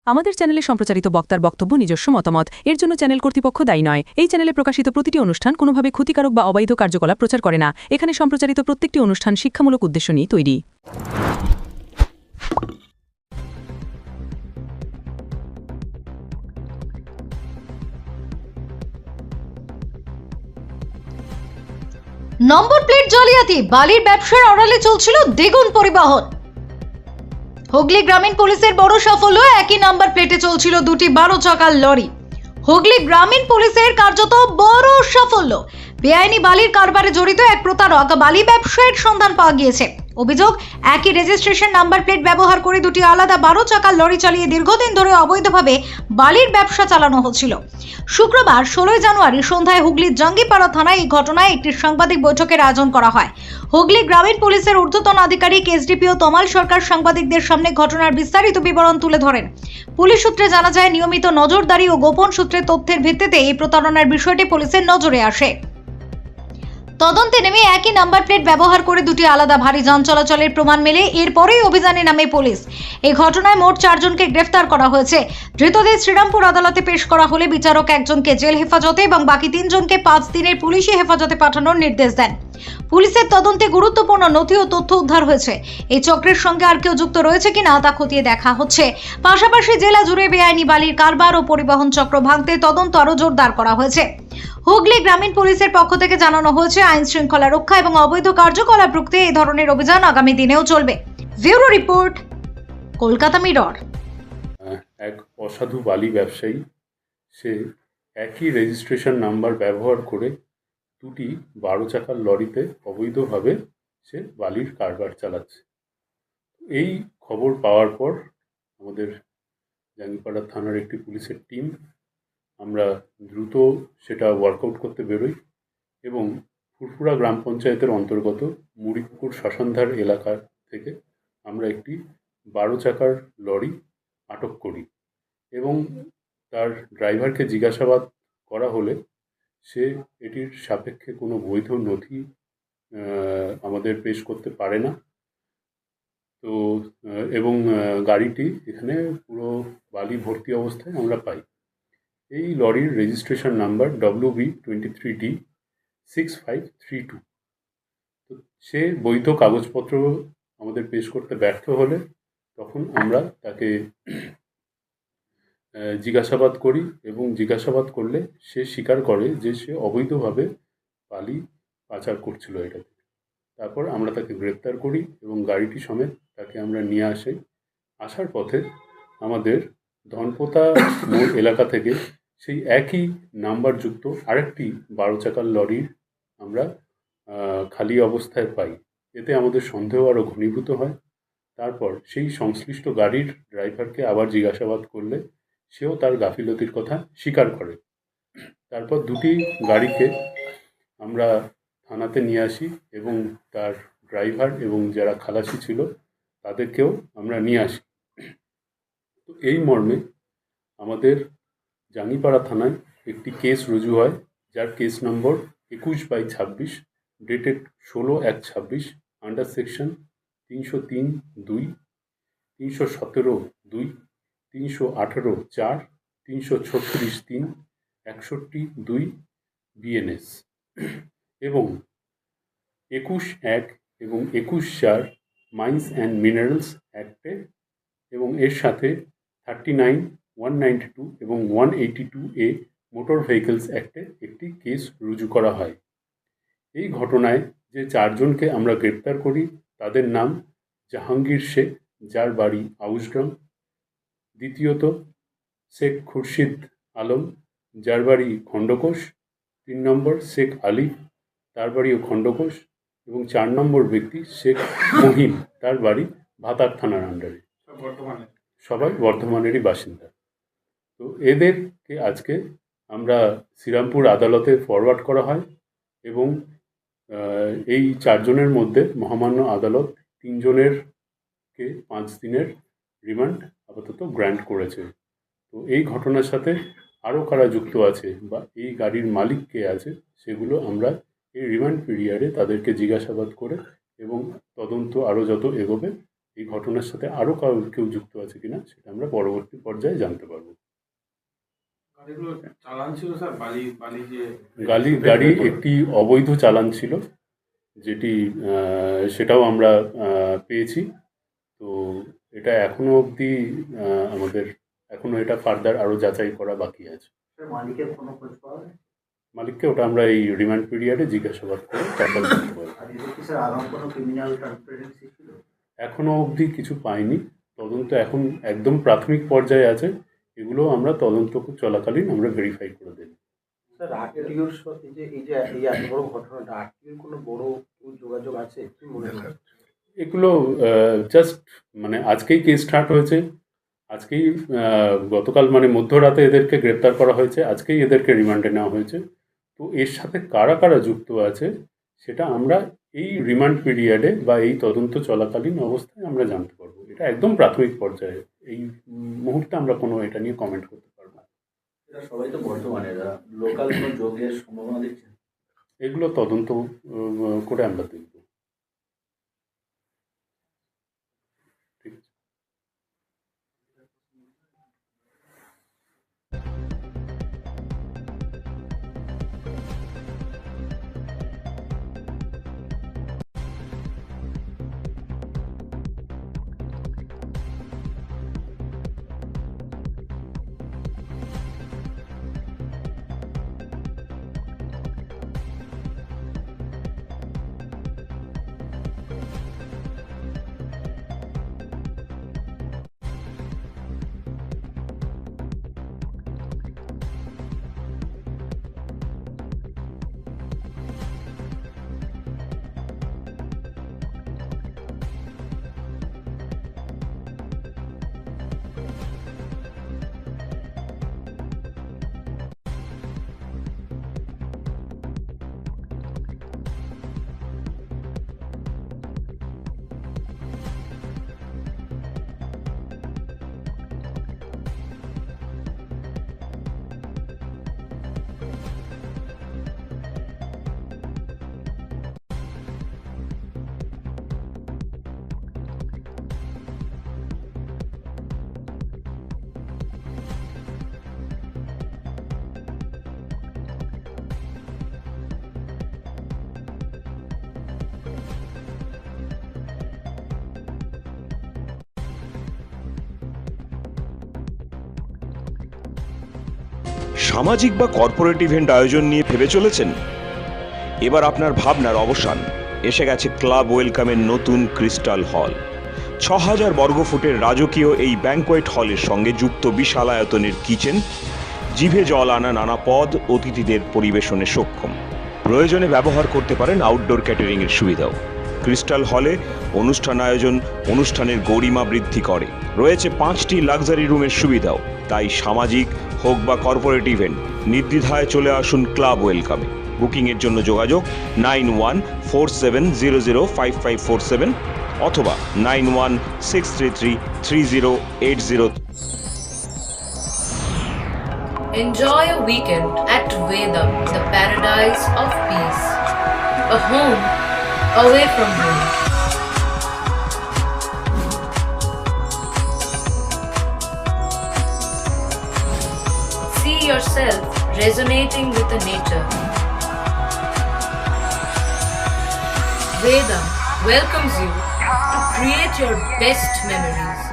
আমাদের চ্যানেলে সম্প্রচারিত বক্তার বক্তব্য নিজস্ব মতামত, এর জন্য চ্যানেল কর্তৃপক্ষ দায়ী নয়। এই চ্যানেলে প্রকাশিত প্রতিটি অনুষ্ঠান কোনোভাবে ক্ষতিকারক বা অবৈধ কার্যকলাপ প্রচার করে না। এখানে সম্প্রচারিত প্রত্যেকটি অনুষ্ঠান শিক্ষামূলক উদ্দেশ্য নিয়ে তৈরি। নম্বর প্লেট জালিয়াতি, বালির ব্যবসার আড়ালে চলছিল দ্বিগুণ পরিবহন। হুগলি গ্রামীণ পুলিশের বড় সাফল্য, একই নাম্বার প্লেটে চলছিল দুটি 12 চাকার লরি। হুগলি গ্রামীণ পুলিশের কার্যত বড় সাফল্য। বেআইনি বালির কারবারে জড়িত এক প্রতারক বালি ব্যবসায়ীর সন্ধান পাওয়া গিয়েছে। অভিযোগ, একই রেজিস্ট্রেশন নাম্বার প্লেট ব্যবহার করে দুটি আলাদা 12 চাকার লরি চালিয়ে দীর্ঘদিন ধরে অবৈধভাবে বালির ব্যবসা চালানো হচ্ছিল। শুক্রবার 16 জানুয়ারি সন্ধ্যায় হুগলির জাঙ্গিপাড়া থানায় এই ঘটনায় একটি সাংবাদিক বৈঠকের আয়োজন করা হয়। হুগলি গ্রামীণ পুলিশের ঊর্ধ্বতন আধিকারিক এসডিপিও তমাল সরকার সাংবাদিকদের সামনে ঘটনার বিস্তারিত বিবরণ তুলে ধরেন। পুলিশ সূত্রে জানা যায়, নিয়মিত নজরদারি ও গোপন সূত্রে তথ্যের ভিত্তিতে এই প্রতারণার বিষয়টি পুলিশের নজরে আসে। তদন্তে নেমে একই নাম্বার প্লেট ব্যবহার করে দুটি আলাদা ভারী যান চলাচলের প্রমাণ মেলে। এরপরেই অভিযানে নামে পুলিশ। এই ঘটনায় মোট 4 জনকে গ্রেফতার করা হয়েছে। ধৃতদের শ্রীরামপুর আদালতে পেশ করা হলে বিচারক একজনকে জেল হেফাজতে এবং বাকি 3 জনকে 5 দিনের পুলিশি হেফাজতে পাঠানোর নির্দেশ দেন। পুলিশের তদন্তে গুরুত্বপূর্ণ নথি ও তথ্য উদ্ধার হয়েছে। এই চক্রের সঙ্গে আর কেউ যুক্ত রয়েছে কিনা তা খতিয়ে দেখা হচ্ছে। পাশাপাশি জেলা জুড়ে বেআইনি বালির কারবার ও পরিবহন চক্র ভাঙতে তদন্ত আরও জোরদার করা হয়েছে। হুগলি গ্রামীণ পুলিশের পক্ষ থেকে জানানো হয়েছে, আইন শৃঙ্খলা রক্ষা এবং অবৈধ কার্যকলাপ রুখতে এই ধরনের অভিযান আগামী দিনেও চলবে। Bureau report, Kolkata mirror. এক অসাধু বালি ব্যবসায়ী, সে একই রেজিস্ট্রেশন নাম্বার ব্যবহার করে দুটি 12 চাকার লরিতে অবৈধভাবে সে বালির কারবার চালাচ্ছে। এই খবর পাওয়ার পর আমাদের জাঙ্গিপাড়া থানার একটি পুলিশের টিম, আমরা দ্রুত সেটা ওয়ার্কআউট করতে বেরোই এবং ফুরফুরা গ্রাম পঞ্চায়েতের অন্তর্গত মুড়িপুকুর শ্মশানধার এলাকা থেকে আমরা একটি 12 চাকার লরি আটক করি এবং তার ড্রাইভারকে জিজ্ঞাসাবাদ করা হলে সে এটির সাপেক্ষে কোনো বৈধ নথি আমাদের পেশ করতে পারে না। তো এবং গাড়িটি এখানে পুরো বালি ভর্তি অবস্থায় আমরা পাই। এই লরির রেজিস্ট্রেশন নাম্বার WB23D6532। তো সে বৈধ কাগজপত্র আমাদের পেশ করতে ব্যর্থ হলে তখন আমরা তাকে জিজ্ঞাসাবাদ করি এবং জিজ্ঞাসাবাদ করলে সে স্বীকার করে যে সে অবৈধভাবে বালি পাচার করছিল এটাতে। তারপর আমরা তাকে গ্রেপ্তার করি এবং গাড়িটি সমেত তাকে আমরা নিয়ে আসি। আসার পথে আমাদের ধনপোতা মোড় এলাকা থেকে সেই একই নাম্বারযুক্ত আরেকটি 12 চাকার লরির আমরা খালি অবস্থায় পাই। এতে আমাদের সন্দেহ আরও ঘনীভূত হয়। তারপর সেই সংশ্লিষ্ট গাড়ির ড্রাইভারকে আবার জিজ্ঞাসাবাদ করলে সেও তার গাফিলতির কথা স্বীকার করে। তারপর দুটি গাড়িকে আমরা থানাতে নিয়ে আসি এবং তার ড্রাইভার এবং যারা খালাসি ছিল তাদেরকেও আমরা নিয়ে আসি। তো এই মর্মে আমাদের জাঙ্গিপাড়া থানায় একটি কেস রুজু হয়, যার case number 21/26, dated 16/1/26, under section 303(2), 317(2), 318(4), 336(3), 61(2) BNS এবং 21(1) এবং 21(4) মাইন্স অ্যান্ড মিনারেলস অ্যাক্টে এবং এর সাথে 39, 192 এবং 182A মোটর ভেহিকলস অ্যাক্টে একটি কেস রুজু করা হয়। এই ঘটনায় যে 4 জনকে আমরা গ্রেপ্তার করি তাদের নাম জাহাঙ্গীর শেখ, যার বাড়ি আউসগ্রাম। দ্বিতীয়ত শেখ খুরশিদ আলম, যার বাড়ি খণ্ডকোষ। 3 নম্বর শেখ আলী, তার বাড়িও খণ্ডকোষ। এবং 4 নম্বর ব্যক্তি শেখ মহিম, তার বাড়ি ভাতার থানার আন্ডারে। সবাই বর্ধমানেরই বাসিন্দা। তো এদেরকে আজকে আমরা শ্রীরামপুর আদালতে ফরওয়ার্ড করা হয় এবং এই 4 জনের মধ্যে মহামান্য আদালত 3 জনেরকে 5 দিনের রিমান্ড আপাতত গ্র্যান্ট করেছে। তো এই ঘটনার সাথে আরও কারা যুক্ত আছে বা এই গাড়ির মালিক কে আছে সেগুলো আমরা এই রিমান্ড পিরিয়ডে তাদেরকে জিজ্ঞাসাবাদ করে এবং তদন্ত আরও যত এগোবে এই ঘটনার সাথে আরও কেউ যুক্ত আছে কিনা সেটা আমরা পরবর্তী পর্যায়ে জানতে পারবো। গাড়িগুলো চালান ছিল স্যার, বালি যে গাড়ি একটি অবৈধ চালান ছিল, যেটি সেটাও আমরা পেয়েছি। তো এটা এখনো অবধি আমাদের এটা ফার্দার আরও যাচাই করা বাকি আছে। মালিকের কোনো খোঁজ পাওয়া যায়? মালিককে ওটা আমরা এই রিমান্ড পিরিয়ডে জিজ্ঞাসাবাদ করে তারপর করতে পারবো। আর এদের কি স্যার আগাম কোনো ক্রিমিনাল ট্রান্সপারেন্সি ছিল? এখনো অবধি কিছু পাইনি, তদন্ত এখন একদম প্রাথমিক পর্যায়ে আছে, এগুলো আমরা তদন্ত চলাকালীন আমরা ভেরিফাই করে দেব। স্যার আরটিওর সাথে এই এত বড় ঘটনাটা, আরটিওর কোনো বড় যোগাযোগ আছে কি মনে হয়? এগুলো জাস্ট মানে আজকেই কেস স্টার্ট হয়েছে, আজকেই গতকাল মানে মধ্যরাতে এদেরকে গ্রেপ্তার করা হয়েছে, আজকেই এদেরকে রিমান্ডে নেওয়া হয়েছে। তো এর সাথে কারা কারা যুক্ত আছে সেটা আমরা এই রিমান্ড পিরিয়ডে বা এই তদন্ত চলাকালীন অবস্থায় আমরা জানতে পারবো। এটা একদম প্রাথমিক পর্যায়ে, এই মুহূর্তে আমরা কোনো এটা নিয়ে কমেন্ট করতে পারবো না। এরা সবাই তো বর্তমানে লোকাল কোনো যোগের সম্ভাবনা দেখছেন? এগুলো তদন্ত করে আমরা দেখব। ঠিক আছে। সামাজিক বা কর্পোরেট ইভেন্ট আয়োজন নিয়ে ভেবে চলেছেন? এবার আপনার ভাবনার অবসান। এসে গেছে ক্লাব ওয়েলকামের নতুন ক্রিস্টাল হল। ৬,০০০ বর্গফুটের রাজকীয় এই ব্যাংকোয়েট হলের সঙ্গে যুক্ত বিশাল আয়তনের কিচেন, জিভে জল আনা নানা পদ অতিথিদের পরিবেশনে সক্ষম। প্রয়োজনে ব্যবহার করতে পারেন আউটডোর ক্যাটারিংয়ের সুবিধাও। ক্রিস্টাল হলে অনুষ্ঠান আয়োজন অনুষ্ঠানের গরিমা বৃদ্ধি করে। রয়েছে 5টি লাক্সারি রুমের সুবিধাও। তাই সামাজিক হোক বা কর্পোরেট ইভেন্ট, নির্দ্বিধায় চলে আসুন ক্লাব ওয়েলকামে। বুকিংয়ের জন্য যোগাযোগ 9147005547 অথবা 9163333080। Enjoy a weekend at Vedam, the paradise of peace. A home away from home. See yourself resonating with the nature. Vedam welcomes you to create your best memories.